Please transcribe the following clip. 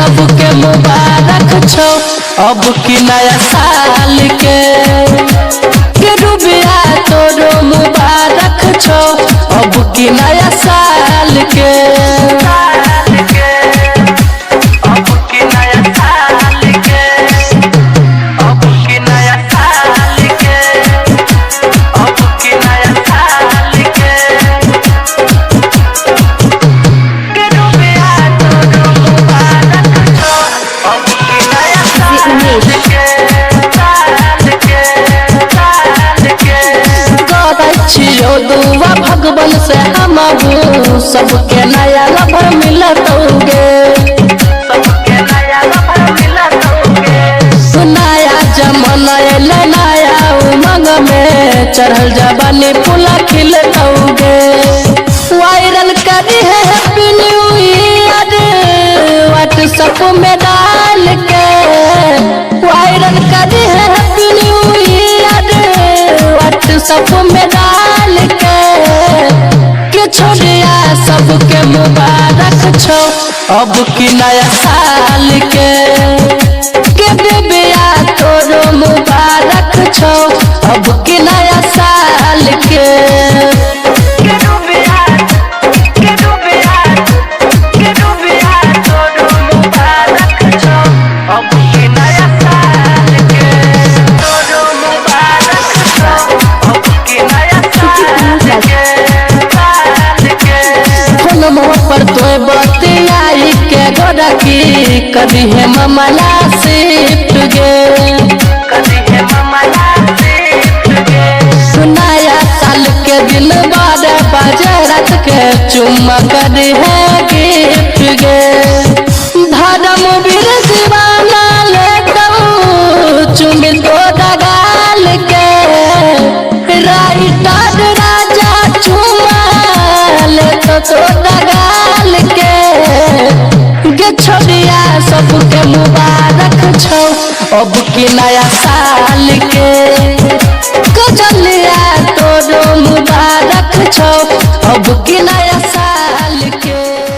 सबके मुबारक छो अब की नया साल के रुबिया तोरो मुबारक छो अब की नया साल के अब की नया साल के अब की नया साल के अब की नया साल के रुबिया तोरो मुबारक छो अब की नया साल के छियो दुआ भगवान से हम सबके नया लभर मिलतोगे सबके नया लभर मिलतोगे नया जमाना अइले नया उमंग में चढ़ल जवानी फूला खिलतोगे वायरल करी है हैप्पी न्यू ईयर व्हाट्सएप में डाल के वायरल करी है हैप्पी न्यू ईयर व्हाट्सएप में डाल के छोड़िया सबके मुबारक छो अब की नया साल के बेबिया तोरो मुबारक छो अब की नया साल के रुबिया तोरो मुबारक छो अब की नया साल के तोरो मुबारक छो अब की नया साल के पर तो बतियाई के गोरा की कभी है ममला शिफ्ट गे कभी है ममला शिफ्ट गे नया साल के दिन बाद बजे रात के चुम्मा करी है गिफ्ट गे धर्म वीर दीवाना ले चुम्बी तो दगाल के राइटर राजा चुम्मा ले तो दगाल के छोड़िया सबके मुबारक छो अब की नया साल के